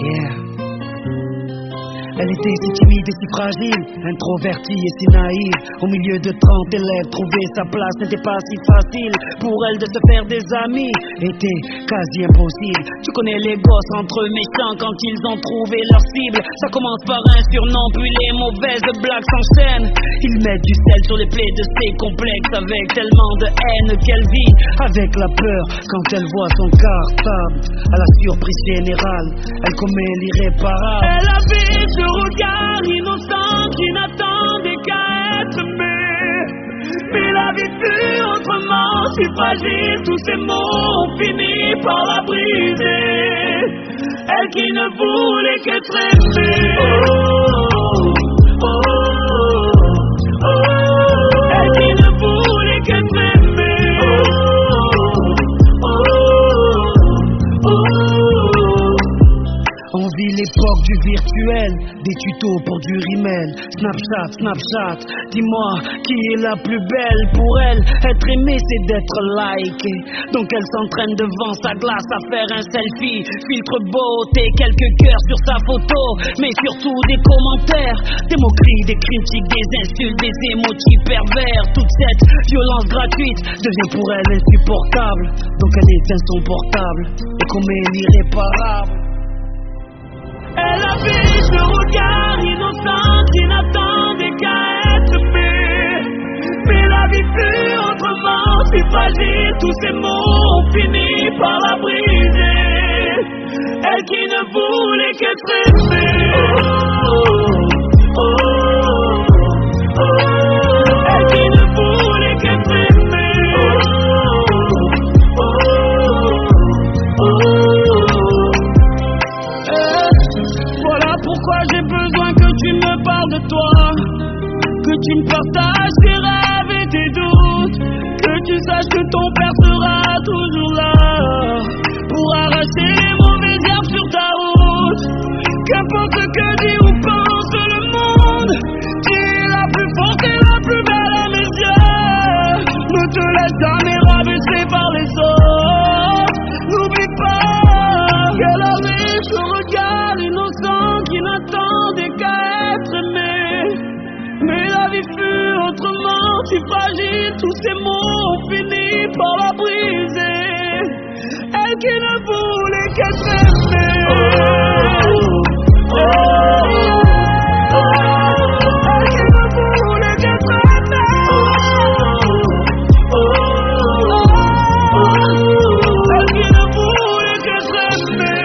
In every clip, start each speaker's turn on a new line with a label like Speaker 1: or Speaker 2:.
Speaker 1: Yeah. Elle était si timide et si fragile, introvertie et si naïve. Au milieu de 30 élèves, trouver sa place n'était pas si facile. Pour elle de se faire des amis était quasi impossible. Tu connais les gosses entre eux méchants quand ils ont trouvé leur cible. Ça commence par un surnom, puis les mauvaises blagues s'enchaînent. Ils mettent du sel sur les plaies de ses complexes, avec tellement de haine qu'elle vit avec la peur quand elle voit son cartable. À la surprise générale, elle commet l'irréparable.
Speaker 2: Elle avait ce regard innocent qui n'attendait qu'à être aimé. Mais la vie fut autrement, si fragile, tous ces mots ont fini par la briser. Elle qui ne voulait qu'être aimée. Oh, oh, oh. Elle qui ne voulait qu'être aimée. Oh, oh, oh.
Speaker 1: On vit l'époque du virtuel, des tutos pour du rimel. Snapchat, dis-moi qui est la plus belle. Pour elle, être aimée c'est d'être likée. Donc elle s'entraîne devant sa glace à faire un selfie. Filtre beauté, quelques cœurs sur sa photo. Mais surtout des commentaires, des moqueries, des critiques, des insultes, des émojis pervers. Toute cette violence gratuite devient pour elle insupportable. Donc elle éteint son portable et commet l'irréparable.
Speaker 2: Elle avait ce regard innocent qui n'attendait qu'à être aimé. Mais la vie fut autrement, si fragile, tous ces mots ont fini par la briser. Elle qui ne voulait qu'être aimée. Oh, oh, oh. Elle qui ne voulait qu'être aimée. Oh, oh, oh. Voilà pourquoi j'ai besoin que tu me parles de toi, que tu me partages tes rêves et tes doutes, que tu saches que ton père sera toujours là pour arracher les mauvaises herbes sur ta route. Qu'importe ce que dit ou pense le monde, tu es la plus forte et la plus belle à mes yeux. Ne te laisse jamais rabaisser par les autres. N'oublie pas qu'elle avait ce regard innocent qui n'attendait qu'à être aimé. Mais la vie fut autrement, si fragile, tous ces mots ont fini par la briser. Elle qui ne voulait qu'être aimée. Oh, oh, oh. Elle qui ne voulait qu'être aimée. Oh, oh, oh. Elle qui ne voulait qu'être aimée.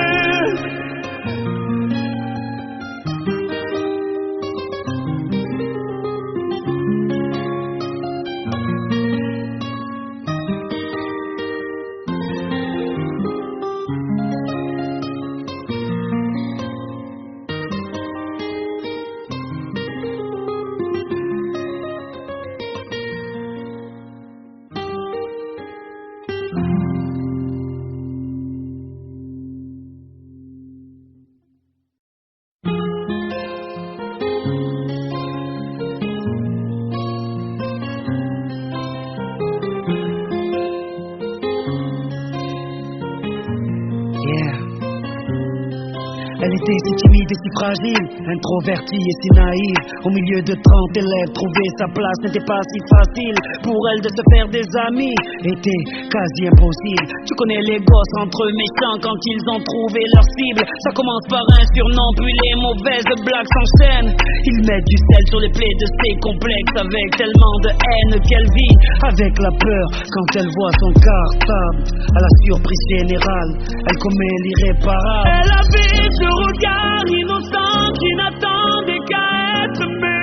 Speaker 1: Elle était si timide et si fragile, introvertie et si naïve. Au milieu de 30 élèves, trouver sa place n'était pas si facile. Pour elle de se faire des amis était quasi impossible. Tu connais les gosses entre eux méchants quand ils ont trouvé leur cible. Ça commence par un surnom, puis les mauvaises blagues s'enchaînent. Ils mettent du sel sur les plaies de ses complexes, avec tellement de haine qu'elle vit avec la peur quand elle voit son cartable. À la surprise générale, elle commet l'irréparable.
Speaker 2: Elle avait ce regard innocent qui n'attendait qu'à être aimé.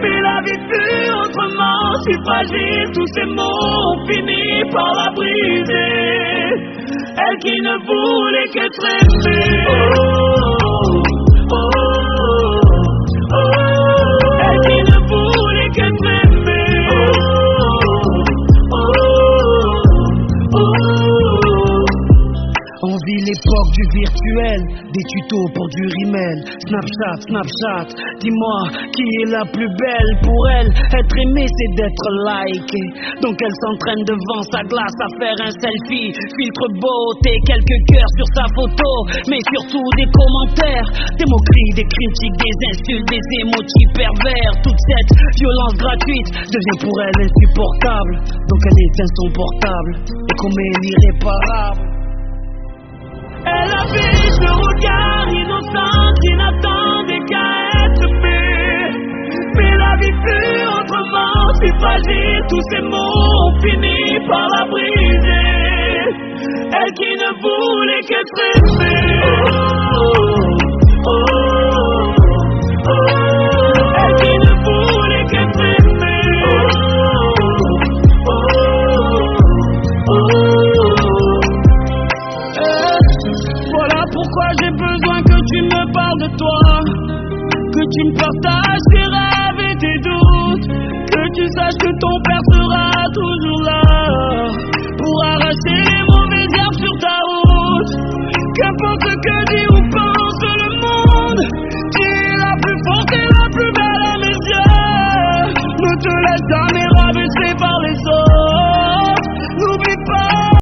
Speaker 2: Mais la vie fut autrement, si fragile, tous ces mots ont fini par la briser. Elle qui ne voulait qu'être aimée. Oh, oh, oh. Elle qui ne voulait qu'être aimée. Oh, oh, oh.
Speaker 1: On vit l'époque l'époque du virtuel, des tutos pour du rimel. Snapchat, dis-moi qui est la plus belle. Pour elle, être aimée c'est d'être likée. Donc elle s'entraîne devant sa glace à faire un selfie. Filtre beauté, quelques cœurs sur sa photo, mais surtout des commentaires, des moqueries, des critiques, des insultes, des émojis pervers. Toute cette violence gratuite devient pour elle insupportable. Donc elle éteint son portable et commet l'irréparable.
Speaker 2: Elle affiche le regard innocent qui n'attendait qu'à être fait. Mais la vie fut autrement si fragile. Tous ces mots ont fini par la briser. Elle qui ne voulait qu'être aimée. Elle qui ne voulait qu'être aimée. Voilà pourquoi j'ai besoin que tu me parles de toi, que tu me partages tes rêves et tes doutes, que tu saches que ton père